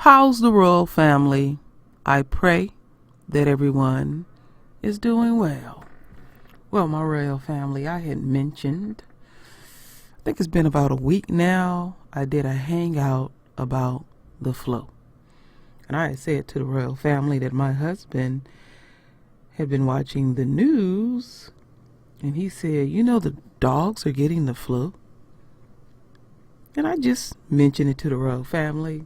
How's the royal family? I pray that everyone is doing well. Well, my royal family, I had mentioned, I think it's been about a week now, I did a hangout about the flu. And I had said to the royal family that my husband had been watching the news, and he said, you know, the dogs are getting the flu. And I just mentioned it to the royal family.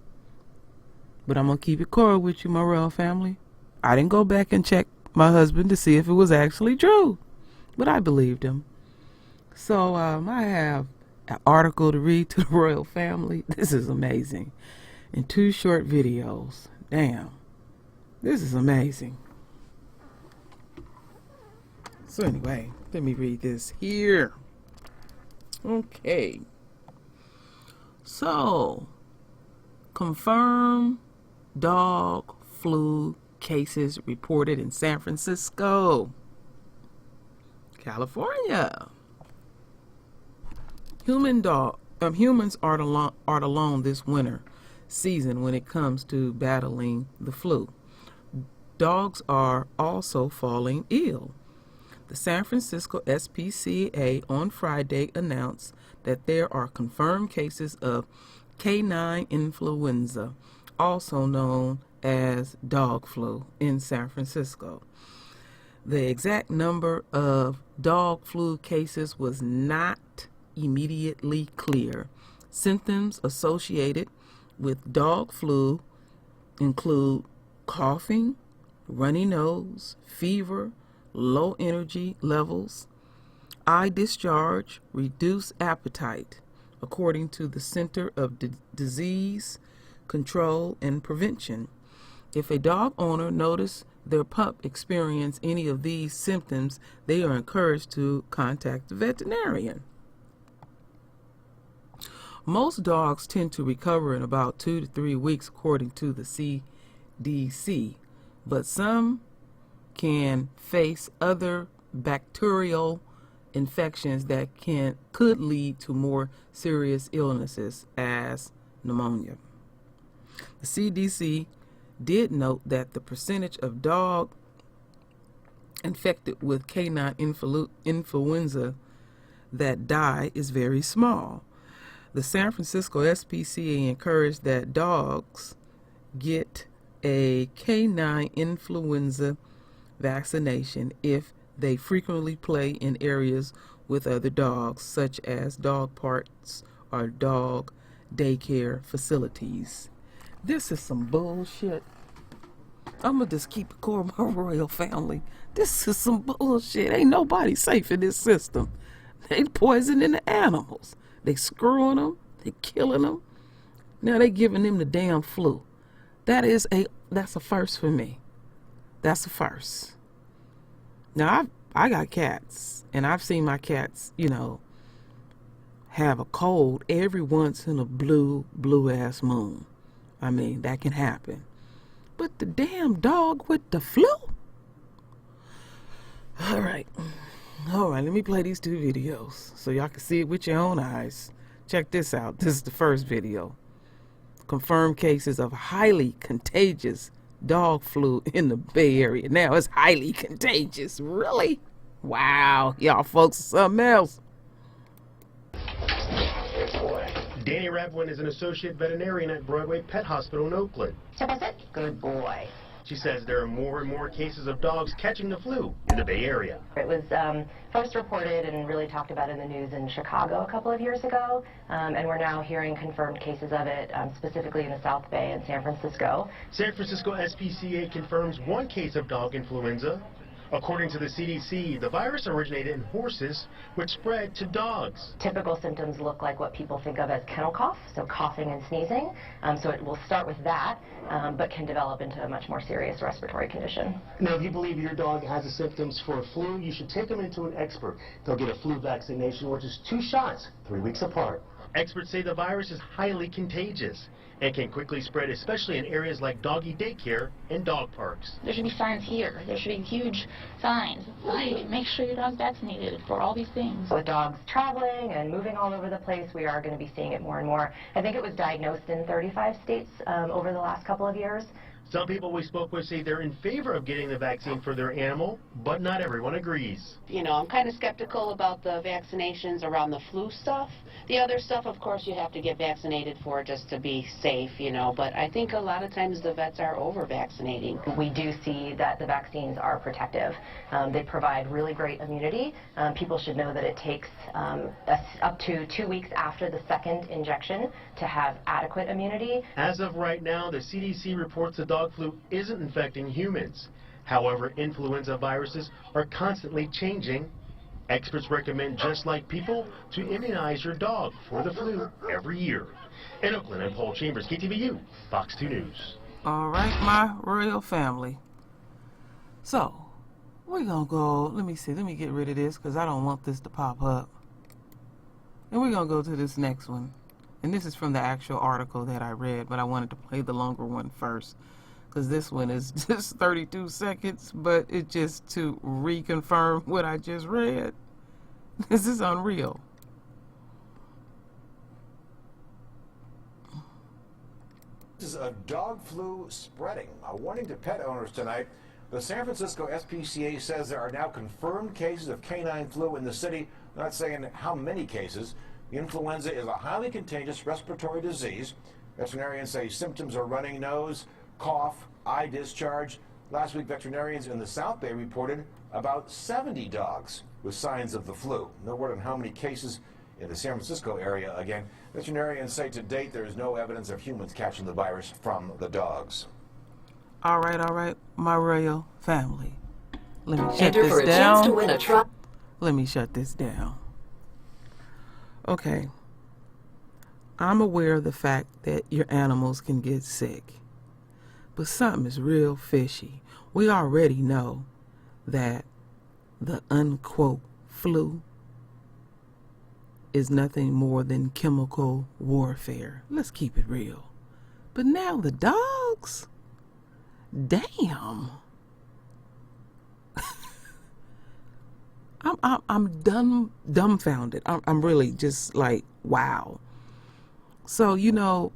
But I'm going to keep it core with you, my royal family. I didn't go back and check my husband to see if it was actually true. But I believed him. So I have an article to read to the royal family. This is amazing. In 2 short videos. Damn. This is amazing. So anyway, let me read this here. Okay. So, confirm dog flu cases reported in San Francisco, California. Humans aren't alone this winter season when it comes to battling the flu. Dogs are also falling ill. The San Francisco SPCA on Friday announced that there are confirmed cases of canine influenza, also known as dog flu, in San Francisco. The exact number of dog flu cases was not immediately clear. Symptoms associated with dog flu include coughing, runny nose, fever, low energy levels, eye discharge, reduced appetite, according to the Center of Disease Control and Prevention. If a dog owner notices their pup experience any of these symptoms, they are encouraged to contact the veterinarian. Most dogs tend to recover in about 2 to 3 weeks, according to the CDC, but some can face other bacterial infections that could lead to more serious illnesses as pneumonia. The CDC did note that the percentage of dogs infected with canine influenza that die is very small. The San Francisco SPCA encouraged that dogs get a canine influenza vaccination if they frequently play in areas with other dogs, such as dog parks or dog daycare facilities. This is some bullshit. I'm gonna just keep it core of my royal family. This is some bullshit. Ain't nobody safe in this system. They poisoning the animals. They screwing them. They killing them. Now they giving them the damn flu. That's a first for me. That's a first. Now I got cats, and I've seen my cats, have a cold every once in a blue ass moon. I mean, that can happen. But the damn dog with the flu? All right, let me play these 2 videos so y'all can see it with your own eyes. Check this out. This is the first video. Confirmed cases of highly contagious dog flu in the Bay Area. Now it's highly contagious. Really? Wow. Y'all folks are something else. Danny Rabwin is an associate veterinarian at Broadway Pet Hospital in Oakland. So was it? Good boy. She says there are more and more cases of dogs catching the flu in the Bay Area. It was first reported and really talked about in the news in Chicago a couple of years ago, and we're now hearing confirmed cases of it, specifically in the South Bay and San Francisco. San Francisco SPCA confirms 1 case of dog influenza. According to the CDC, the virus originated in horses, which spread to dogs. Typical symptoms look like what people think of as kennel cough, so coughing and sneezing. So it will start with that, but can develop into a much more serious respiratory condition. Now, if you believe your dog has the symptoms for a flu, you should take them into an expert. They'll get a flu vaccination, which is 2 shots, 3 weeks apart. Experts say the virus is highly contagious and can quickly spread, especially in areas like doggy daycare and dog parks. There should be signs here. There should be huge signs like, make sure your dog's vaccinated for all these things. With dogs traveling and moving all over the place, we are going to be seeing it more and more. I think it was diagnosed in 35 states over the last couple of years. Some people we spoke with say they're in favor of getting the vaccine for their animal, but not everyone agrees. You know, I'm kind of skeptical about the vaccinations around the flu stuff. The other stuff, of course, you have to get vaccinated for just to be safe, you know, but I think a lot of times the vets are over-vaccinating. We do see that the vaccines are protective. They provide really great immunity. People should know that it takes up to 2 weeks after the second injection to have adequate immunity. As of right now, the CDC reports the dog flu isn't infecting humans. However, influenza viruses are constantly changing. Experts recommend, just like people, to immunize your dog for the flu every year. In Oakland, I'm Paul Chambers, KTVU, Fox 2 News. All right, my royal family. So, we're going to go, let me get rid of this because I don't want this to pop up. And we're going to go to this next one. And this is from the actual article that I read, but I wanted to play the longer one first because this one is just 32 seconds, but it's just to reconfirm what I just read. This is unreal. This is a dog flu spreading. A warning to pet owners tonight. The San Francisco SPCA says there are now confirmed cases of canine flu in the city. Not saying how many cases. Influenza is a highly contagious respiratory disease. Veterinarians say symptoms are running nose, cough, eye discharge. Last week, veterinarians in the South Bay reported about 70 dogs with signs of the flu. No word on how many cases in the San Francisco area. Again, veterinarians say to date there is no evidence of humans catching the virus from the dogs. All right, my royal family. Let me shut Enter this for a down. chance to win a truck. Let me shut this down. Okay. I'm aware of the fact that your animals can get sick. But something is real fishy. We already know that the unquote flu is nothing more than chemical warfare. Let's keep it real. But now the dogs? Damn. I'm dumbfounded. I'm really just like, wow. So, you know,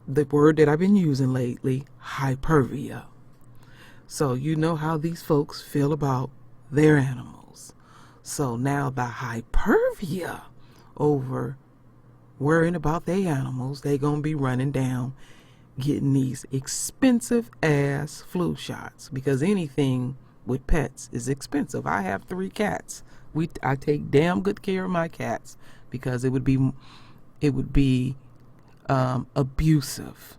the word that I've been using lately, hypervia. So you know how these folks feel about their animals. So now the hypervia over worrying about their animals, they gonna be running down getting these expensive ass flu shots because anything with pets is expensive. I have 3 cats. I take damn good care of my cats because it would be abusive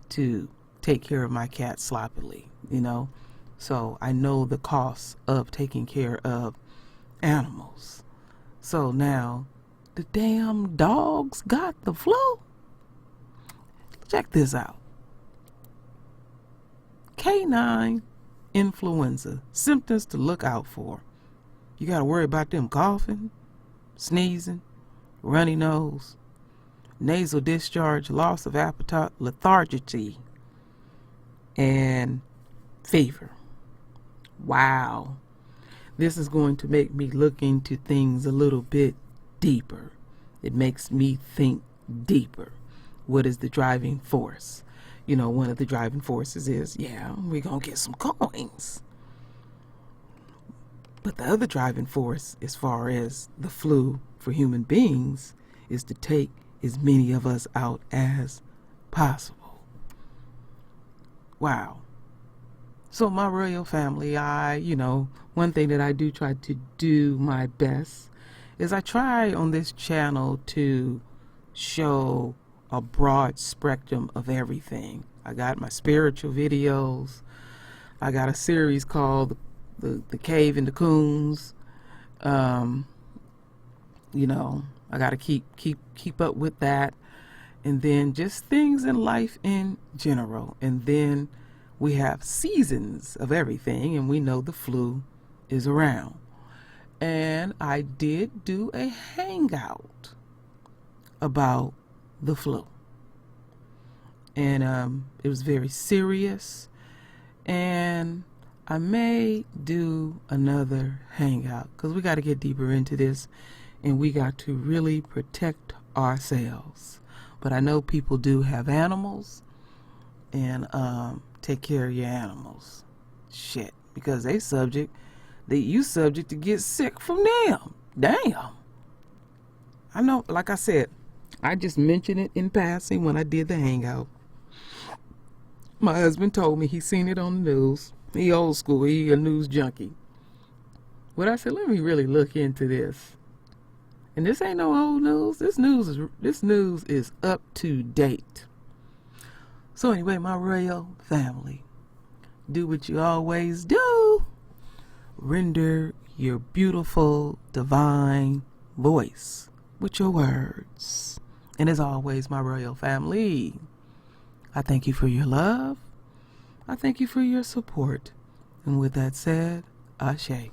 to take care of my cat sloppily, you know. So I know the cost of taking care of animals. So now the damn dogs got the flu. Check this out. Canine influenza. Symptoms to look out for. You got to worry about them coughing, sneezing, runny nose, nasal discharge, loss of appetite, lethargy, and fever. Wow. This is going to make me look into things a little bit deeper. It makes me think deeper. What is the driving force? You know, one of the driving forces is, yeah, we're going to get some coins. But the other driving force, as far as the flu for human beings, is to take as many of us out as possible. Wow. So my royal family, one thing that I do try to do my best is I try on this channel to show a broad spectrum of everything. I got my spiritual videos. I got a series called the Cave and the Coons. I got to keep up with that, and then just things in life in general. And then we have seasons of everything, and we know the flu is around. And I did do a hangout about the flu. And it was very serious. And I may do another hangout because we got to get deeper into this and we got to really protect ourselves. But I know people do have animals, and take care of your animals. Shit, because you subject to get sick from them. Damn. I know, like I said, I just mentioned it in passing when I did the hangout. My husband told me he seen it on the news. He old school, he a news junkie. But I said, let me really look into this. And this ain't no old news. This news is up to date. So anyway, my royal family, do what you always do. Render your beautiful, divine voice with your words. And as always, my royal family, I thank you for your love. I thank you for your support. And with that said, Ashe.